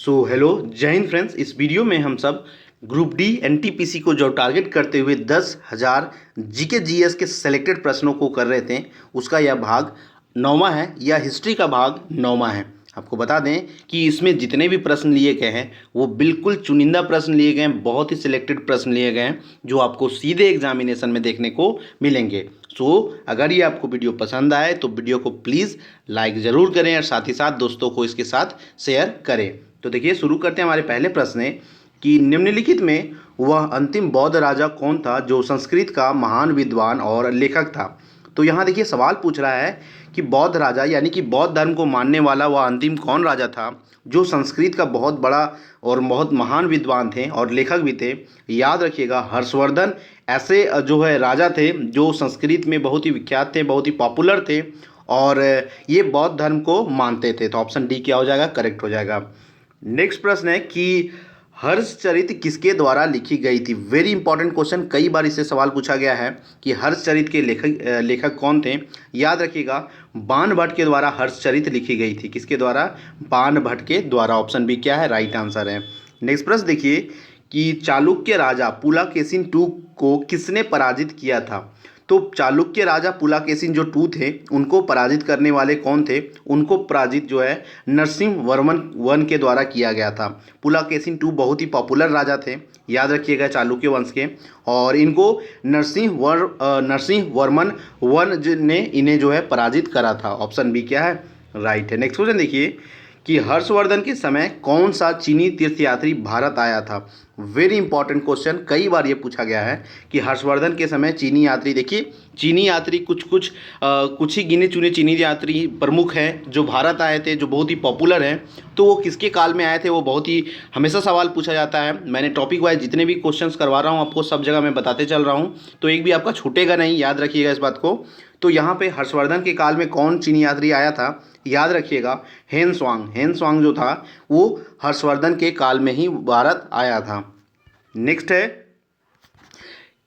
Hello जय Hind friends. इस video में हम सब ग्रुप डी एनटीपीसी को जो टारगेट करते हुए 10,000 जीके जीएस के सेलेक्टेड प्रश्नों को कर रहे थे, उसका यह भाग 9वां है या हिस्ट्री का भाग 9वां है। आपको बता दें कि इसमें जितने भी प्रश्न लिए गए हैं वो बिल्कुल चुनिंदा प्रश्न लिए गए हैं, बहुत ही सिलेक्टेड प्रश्न लिए गए हैं जो आपको सीधे एग्जामिनेशन में देखने को मिलेंगे। अगर ये आपको वीडियो पसंद आए तो वीडियो को प्लीज़ लाइक ज़रूर करें और साथ ही साथ दोस्तों को इसके साथ शेयर करें। तो देखिए, शुरू करते हैं। हमारे पहले प्रश्न है कि निम्नलिखित में वह अंतिम बौद्ध राजा कौन था जो संस्कृत का महान विद्वान और लेखक था। तो यहाँ देखिए सवाल पूछ रहा है कि बौद्ध राजा यानी कि बौद्ध धर्म को मानने वाला वह अंतिम कौन राजा था जो संस्कृत का बहुत बड़ा और बहुत महान विद्वान थे और लेखक भी थे। याद रखिएगा, हर्षवर्धन ऐसे जो है राजा थे जो संस्कृत में बहुत ही विख्यात थे, बहुत ही पॉपुलर थे और ये बौद्ध धर्म को मानते थे। तो ऑप्शन डी क्या हो जाएगा, करेक्ट हो जाएगा। नेक्स्ट प्रश्न है कि हर्षचरित किसके द्वारा लिखी गई थी। वेरी इंपॉर्टेंट क्वेश्चन, कई बार इससे सवाल पूछा गया है कि हर्षचरित के लेखक कौन थे। याद रखिएगा, बाणभट्ट के द्वारा हर्षचरित लिखी गई थी। किसके द्वारा, बाणभट्ट के द्वारा। ऑप्शन बी क्या है, राइट आंसर है। नेक्स्ट प्रश्न देखिए कि चालुक्य राजा पुलाकेशिन II को किसने पराजित किया था। तो चालुक्य राजा पुलाकेशिन जो II थे उनको पराजित करने वाले कौन थे, उनको पराजित जो है नरसिंह वर्मन I के द्वारा किया गया था। पुलाकेशिन II बहुत ही पॉपुलर राजा थे, याद रखिएगा, चालुक्य वंश के, और इनको नरसिंह वर्मन I ने इन्हें जो है पराजित करा था। ऑप्शन बी क्या है, राइट है। नेक्स्ट क्वेश्चन देखिए कि हर्षवर्धन के समय कौन सा चीनी तीर्थयात्री भारत आया था। वेरी इंपॉर्टेंट क्वेश्चन, कई बार ये पूछा गया है कि हर्षवर्धन के समय चीनी यात्री, देखिए चीनी यात्री कुछ ही गिने चुने चीनी यात्री प्रमुख हैं जो भारत आए थे, जो बहुत ही पॉपुलर हैं। तो वो किसके काल में आए थे, वो बहुत ही हमेशा सवाल पूछा जाता है। मैंने टॉपिक वाइज जितने भी क्वेश्चंस करवा रहा हूँ आपको सब जगह मैं बताते चल रहा हूँ, तो एक भी आपका छूटेगा नहीं, याद रखिएगा इस बात को। तो यहाँ पे हर्षवर्धन के काल में कौन चीनी यात्री आया था, याद रखिएगा, हेन स्वांग जो था वो हर्षवर्धन के काल में ही भारत आया था। नेक्स्ट है,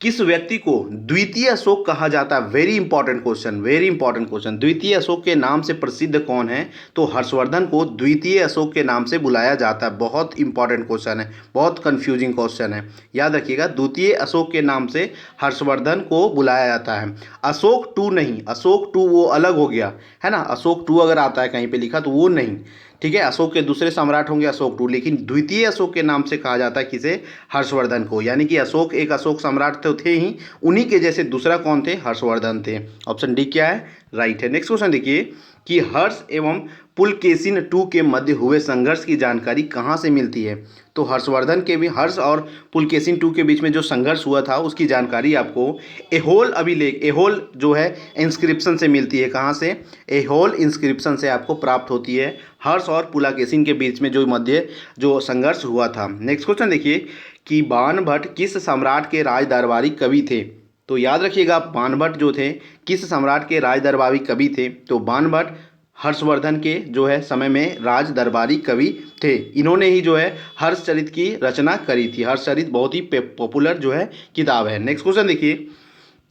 किस व्यक्ति को द्वितीय अशोक कहा जाता है। Very important question. द्वितीय अशोक के नाम से प्रसिद्ध कौन है। तो हर्षवर्धन को द्वितीय अशोक के नाम से बुलाया जाता है। बहुत इंपॉर्टेंट क्वेश्चन है, बहुत कंफ्यूजिंग क्वेश्चन है, याद रखिएगा। द्वितीय अशोक के नाम से हर्षवर्धन को बुलाया जाता है। अशोक II नहीं, अशोक II वो अलग हो गया है ना। अशोक II अगर आता है कहीं पे लिखा तो वो नहीं, ठीक है। अशोक के दूसरे सम्राट होंगे अशोक II, लेकिन द्वितीय अशोक के नाम से कहा जाता है किसे, हर्षवर्धन को। यानी कि अशोक एक अशोक सम्राट तो थे ही, उन्हीं के जैसे दूसरा कौन थे, हर्षवर्धन थे। ऑप्शन डी क्या है, राइट है। नेक्स्ट क्वेश्चन देखिए कि हर्ष एवं पुलकेशिन II के मध्य हुए संघर्ष की जानकारी कहाँ से मिलती है। तो हर्षवर्धन के भी, हर्ष और पुलकेशिन II के बीच में जो संघर्ष हुआ था उसकी जानकारी आपको एहोल अभिलेख, एहोल जो है इंस्क्रिप्शन से मिलती है। कहाँ से, एहोल इंस्क्रिप्शन से आपको प्राप्त होती है हर्ष और पुलकेशिन के बीच में जो संघर्ष हुआ था। नेक्स्ट क्वेश्चन देखिए कि बाणभट्ट किस सम्राट के राज दरबारी कवि थे। तो याद रखिएगा, बाणभट्ट जो थे किस सम्राट के राज दरबारी कवि थे। तो बाणभट्ट हर्षवर्धन के जो है समय में राज दरबारी कवि थे। इन्होंने ही जो है हर्षचरित की रचना करी थी। हर्षचरित बहुत ही पॉपुलर जो है किताब है। नेक्स्ट क्वेश्चन देखिए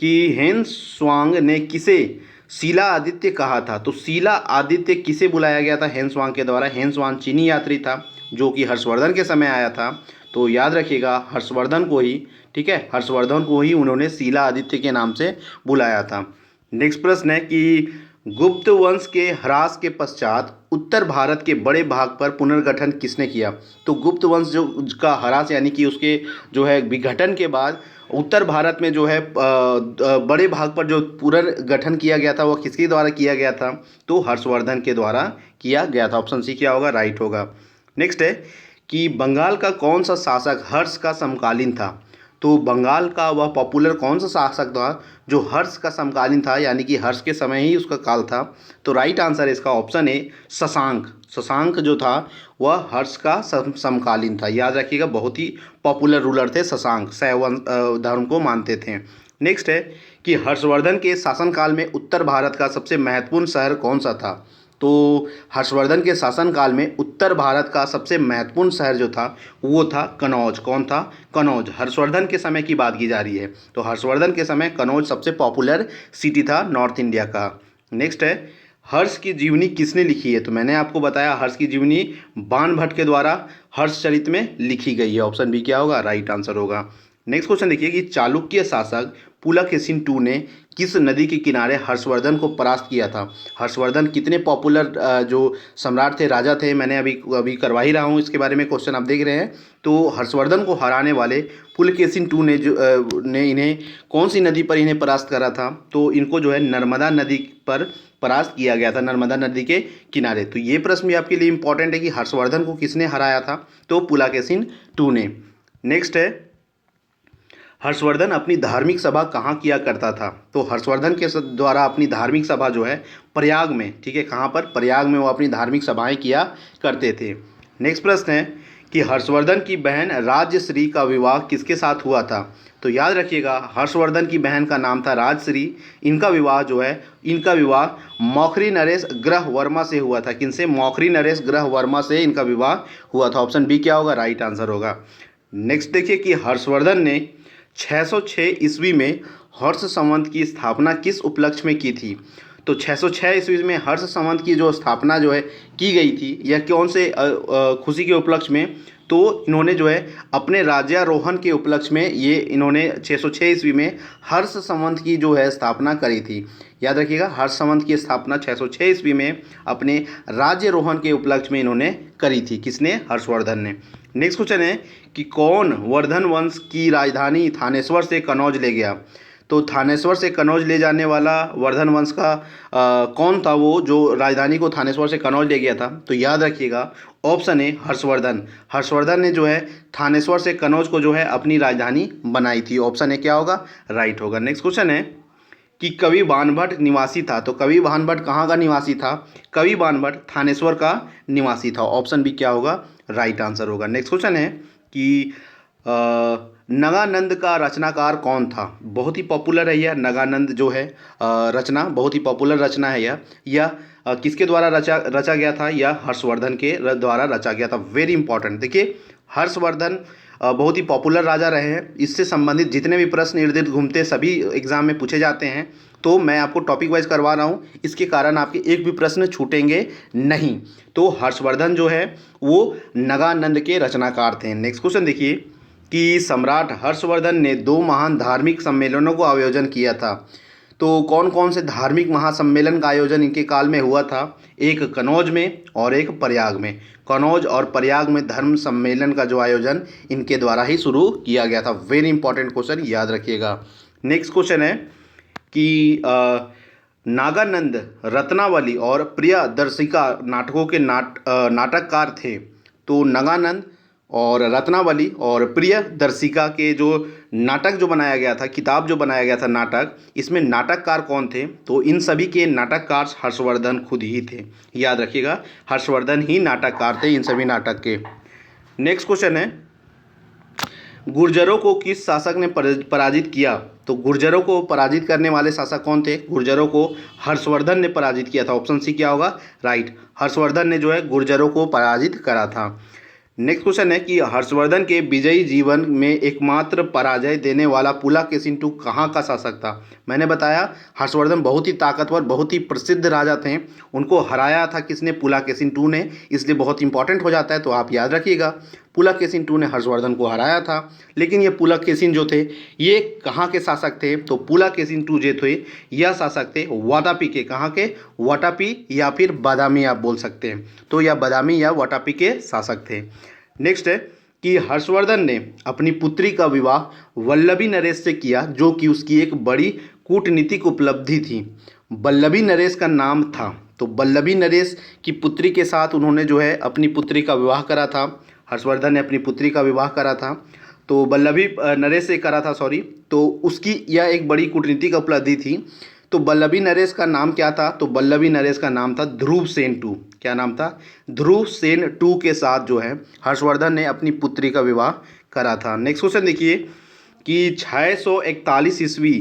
कि हेन स्वांग ने किसे शीला आदित्य कहा था। तो शीला आदित्य किसे बुलाया गया था, हेन स्वांग के द्वारा। हेन स्वांग चीनी यात्री था जो कि हर्षवर्धन के समय आया था। तो याद रखिएगा, हर्षवर्धन को ही, ठीक है, हर्षवर्धन को ही उन्होंने शीला आदित्य के नाम से बुलाया था। नेक्स्ट प्रश्न है कि गुप्त वंश के ह्रास के पश्चात उत्तर भारत के बड़े भाग पर पुनर्गठन किसने किया। तो गुप्त वंश जो का ह्रास यानी कि उसके जो है विघटन के बाद उत्तर भारत में जो है बड़े भाग पर जो पुनर्गठन किया गया था वह किसके द्वारा किया गया था। तो हर्षवर्धन के द्वारा किया गया था। ऑप्शन सी क्या होगा, राइट होगा। नेक्स्ट है कि बंगाल का कौन सा शासक हर्ष का समकालीन था। तो बंगाल का वह पॉपुलर कौन सा शासक था जो हर्ष का समकालीन था, यानी कि हर्ष के समय ही उसका काल था। तो राइट आंसर इसका ऑप्शन है शशांक जो था वह हर्ष का समकालीन था। याद रखिएगा, बहुत ही पॉपुलर रूलर थे शशांक, शैव धर्म को मानते थे। नेक्स्ट है कि हर्षवर्धन के शासनकाल में उत्तर भारत का सबसे महत्वपूर्ण शहर कौन सा था। तो हर्षवर्धन के शासनकाल में उत्तर भारत का सबसे महत्वपूर्ण शहर जो था वो था कनौज। कौन था, कनौज। हर्षवर्धन के समय की बात की जा रही है, तो हर्षवर्धन के समय कनौज सबसे पॉपुलर सिटी था नॉर्थ इंडिया का। नेक्स्ट है हर्ष की जीवनी किसने लिखी है? तो मैंने आपको बताया हर्ष की जीवनी बाण भट्ट के द्वारा हर्षचरित में लिखी गई है। ऑप्शन बी क्या होगा? राइट आंसर होगा। नेक्स्ट क्वेश्चन देखिए कि चालुक्य शासक पुलकेशिन II ने किस नदी के किनारे हर्षवर्धन को परास्त किया था? हर्षवर्धन कितने पॉपुलर जो सम्राट थे, राजा थे, मैंने अभी अभी करवा ही रहा हूँ इसके बारे में क्वेश्चन आप देख रहे हैं। तो हर्षवर्धन को हराने वाले पुलकेशिन II ने इन्हें कौन सी नदी पर इन्हें परास्त करा था? तो इनको जो है नर्मदा नदी पर परास्त किया गया था, नर्मदा नदी के किनारे। तो ये प्रश्न भी आपके लिए इंपॉर्टेंट है कि हर्षवर्धन को किसने हराया था? तो पुलकेशिन II ने। नेक्स्ट है, हर्षवर्धन अपनी धार्मिक सभा कहाँ किया करता था? तो हर्षवर्धन के द्वारा अपनी धार्मिक सभा जो है प्रयाग में, ठीक है, कहाँ पर? प्रयाग में वो अपनी धार्मिक सभाएं किया करते थे। नेक्स्ट प्रश्न है कि हर्षवर्धन की बहन राजश्री का विवाह किसके साथ हुआ था? तो याद रखिएगा, हर्षवर्धन की बहन का नाम था राजश्री। इनका विवाह मौखरी नरेश ग्रह वर्मा से हुआ था। किनसे? मौखरी नरेश ग्रह वर्मा से इनका विवाह हुआ था। ऑप्शन बी क्या होगा? राइट आंसर होगा। नेक्स्ट देखिए कि हर्षवर्धन ने 606 ईस्वी में हर्ष संवत की स्थापना किस उपलक्ष्य में की थी? तो 606 ईस्वी में हर्ष संवत की जो स्थापना जो है की गई थी, यह कौन से खुशी के उपलक्ष्य में? तो इन्होंने जो है अपने राज्यारोहण के उपलक्ष्य में ये इन्होंने 606 ईस्वी में हर्ष संवत की जो है स्थापना करी थी। याद रखिएगा, हर्ष संवत की स्थापना 606 ईस्वी में अपने राज्यारोहण के उपलक्ष्य में इन्होंने करी थी। किसने? हर्षवर्धन ने। नेक्स्ट क्वेश्चन है कि कौन वर्धन वंश की राजधानी थानेश्वर से कनौज ले गया? तो थानेश्वर से कनौज ले जाने वाला वर्धन वंश का कौन था वो जो राजधानी को थानेश्वर से कनौज ले गया था? तो याद रखिएगा, ऑप्शन ए हर्षवर्धन। हर्षवर्धन ने जो है थानेश्वर से कनौज को जो है अपनी राजधानी बनाई थी। ऑप्शन ए क्या होगा? राइट होगा। नेक्स्ट क्वेश्चन है कि कवि बाणभट्ट निवासी था। तो कवि बाणभट्ट कहाँ का निवासी था? कवि बाणभट्ट थानेश्वर का निवासी था। ऑप्शन बी क्या होगा? राइट आंसर होगा। नेक्स्ट क्वेश्चन है कि नगानंद का रचनाकार कौन था? बहुत ही पॉपुलर है यह नगानंद जो है रचना, बहुत ही पॉपुलर रचना है यह किसके द्वारा रचा गया था? यह हर्षवर्धन के द्वारा रचा गया था। Very important. देखिए, हर्षवर्धन बहुत ही पॉपुलर राजा रहे हैं। इससे संबंधित जितने भी प्रश्न इर्द गिर्द घूमते सभी एग्जाम में पूछे जाते हैं। तो मैं आपको टॉपिक वाइज करवा रहा हूँ, इसके कारण आपके एक भी प्रश्न छूटेंगे नहीं। तो हर्षवर्धन जो है वो नगानंद के रचनाकार थे। नेक्स्ट क्वेश्चन देखिए कि सम्राट हर्षवर्धन ने 2 महान धार्मिक सम्मेलनों को आयोजन किया था। तो कौन कौन से धार्मिक महासम्मेलन का आयोजन इनके काल में हुआ था? एक कनौज में और एक प्रयाग में। कनौज और प्रयाग में धर्म सम्मेलन का जो आयोजन इनके द्वारा ही शुरू किया गया था। वेरी इंपॉर्टेंट क्वेश्चन, याद रखिएगा। नेक्स्ट क्वेश्चन है कि नागानंद रत्नावली और प्रियदर्शिका नाटकों के नाटककार थे। तो नागानंद और रत्नावली और प्रियदर्शिका के जो नाटक जो बनाया गया था, किताब जो बनाया गया था नाटक, इसमें नाटककार कौन थे? तो इन सभी के नाटककार हर्षवर्धन खुद ही थे। याद रखिएगा, हर्षवर्धन ही नाटककार थे इन सभी नाटक के। नेक्स्ट क्वेश्चन है, गुर्जरों को किस शासक ने पराजित किया? तो गुर्जरों को पराजित करने वाले शासक कौन थे? गुर्जरों को हर्षवर्धन ने पराजित किया था। ऑप्शन सी क्या होगा? राइट, हर्षवर्धन ने जो है गुर्जरों को पराजित करा था। नेक्स्ट क्वेश्चन है कि हर्षवर्धन के विजयी जीवन में एकमात्र पराजय देने वाला पुलकेशिन II कहाँ का शासक था? मैंने बताया हर्षवर्धन बहुत ही ताकतवर, बहुत ही प्रसिद्ध राजा थे। उनको हराया था किसने? पुलकेशिन II ने। इसलिए बहुत इंपॉर्टेंट हो जाता है, तो आप याद रखिएगा, पुलकेशिन II ने हर्षवर्धन को हराया था। लेकिन ये पुलकेशिन जो थे ये कहाँ के शासक थे? तो पुलकेशिन II जो थे यह शासक थे वातापी के। कहाँ के? वातापी या फिर बादामी आप बोल सकते हैं। तो यह बादामी या वातापी के शासक थे। नेक्स्ट है कि हर्षवर्धन ने अपनी पुत्री का विवाह वल्लभी नरेश से किया, जो कि उसकी एक बड़ी कूटनीतिक उपलब्धि थी। वल्लभी नरेश का नाम था। तो वल्लभी नरेश की पुत्री के साथ उन्होंने जो है अपनी पुत्री का विवाह करा था। हर्षवर्धन ने अपनी पुत्री का विवाह करा था, तो वल्लभी नरेश से करा था, सॉरी। तो उसकी यह एक बड़ी कूटनीतिक उपलब्धि थी। तो वल्लभी नरेश का नाम क्या था? तो वल्लभी नरेश का नाम था ध्रुवसेन II। क्या नाम था? ध्रुवसेन II के साथ जो है हर्षवर्धन ने अपनी पुत्री का विवाह करा था। नेक्स्ट क्वेश्चन देखिए कि 641 ईस्वी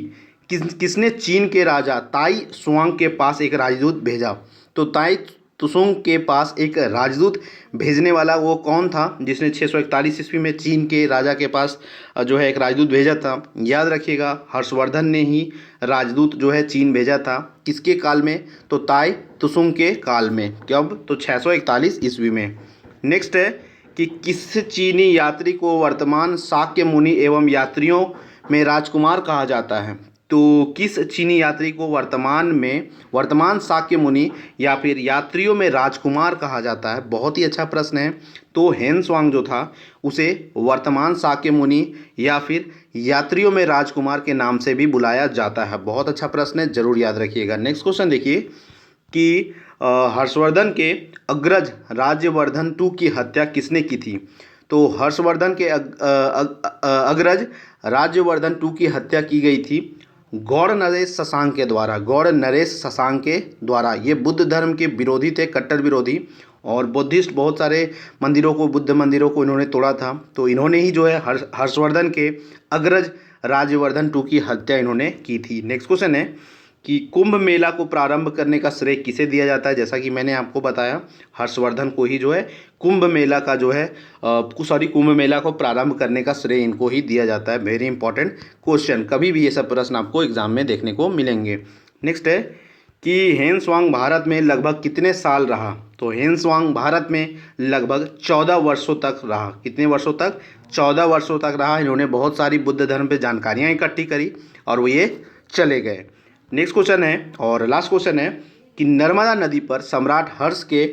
किसने चीन के राजा ताई सुआंग के पास एक राजदूत भेजा? तो ताई तुसुंग के पास एक राजदूत भेजने वाला वो कौन था जिसने 641 ईस्वी में चीन के राजा के पास जो है एक राजदूत भेजा था? याद रखिएगा, हर्षवर्धन ने ही राजदूत जो है चीन भेजा था। किसके काल में? तो ताई तुसुंग के काल में। कब? तो 641 ईस्वी में। नेक्स्ट है कि किस चीनी यात्री को वर्तमान शाक्य मुनि एवं यात्रियों में राजकुमार कहा जाता है? तो किस चीनी यात्री को वर्तमान शाक्य मुनि या फिर यात्रियों में राजकुमार कहा जाता है? बहुत ही अच्छा प्रश्न है। तो हेनस्वांग जो था उसे वर्तमान शाक्य मुनि या फिर यात्रियों में राजकुमार के नाम से भी बुलाया जाता है। बहुत अच्छा प्रश्न है, जरूर याद रखिएगा। नेक्स्ट क्वेश्चन देखिए कि हर्षवर्धन के अग्रज राज्यवर्धन टू की हत्या किसने की थी? तो हर्षवर्धन के अग्रज राज्यवर्धन टू की हत्या की गई थी गौड़ नरेश शशांक के द्वारा। गौड़ नरेश शशांक के द्वारा। ये बुद्ध धर्म के विरोधी थे, कट्टर विरोधी, और बुद्धिस्ट बहुत सारे मंदिरों को, बुद्ध मंदिरों को इन्होंने तोड़ा था। तो इन्होंने ही जो है हर्षवर्धन के अग्रज राज्यवर्धन टू की हत्या इन्होंने की थी। नेक्स्ट क्वेश्चन है कि कुंभ मेला को प्रारंभ करने का श्रेय किसे दिया जाता है? जैसा कि मैंने आपको बताया, हर्षवर्धन को ही जो है कुंभ मेला का जो है कुंभ मेला को प्रारंभ करने का श्रेय इनको ही दिया जाता है। वेरी इंपॉर्टेंट क्वेश्चन, कभी भी ये सब प्रश्न आपको एग्जाम में देखने को मिलेंगे। नेक्स्ट है कि हेनस्वांग भारत में लगभग कितने साल रहा? तो हेनस्वांग भारत में लगभग 14 वर्षों तक रहा। कितने वर्षों तक? 14 वर्षों तक रहा। इन्होंने बहुत सारी बुद्ध धर्म पे जानकारियाँ इकट्ठी करी और वो ये चले गए। नेक्स्ट क्वेश्चन है और लास्ट क्वेश्चन है कि नर्मदा नदी पर सम्राट हर्ष के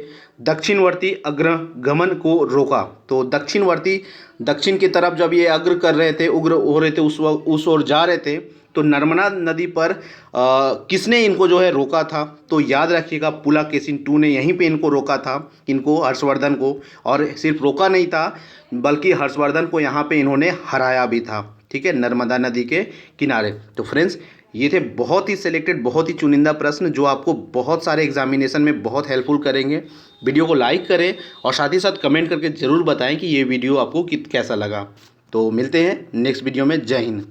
दक्षिणवर्ती अग्रगमन को रोका। तो दक्षिण की तरफ जब ये अग्र कर रहे थे, उग्र हो रहे थे, उस ओर जा रहे थे, तो नर्मदा नदी पर किसने इनको जो है रोका था? तो याद रखिएगा, पुलाकेशिन II ने यहीं पे इनको रोका था, इनको, हर्षवर्धन को। और सिर्फ रोका नहीं था बल्कि हर्षवर्धन को यहाँ पे इन्होंने हराया भी था। ठीक है, नर्मदा नदी के किनारे। तो फ्रेंड्स, ये थे बहुत ही सिलेक्टेड, बहुत ही चुनिंदा प्रश्न जो आपको बहुत सारे एग्जामिनेशन में बहुत हेल्पफुल करेंगे। वीडियो को लाइक करें और साथ ही साथ कमेंट करके ज़रूर बताएं कि ये वीडियो आपको कैसा लगा। तो मिलते हैं नेक्स्ट वीडियो में। जय हिंद।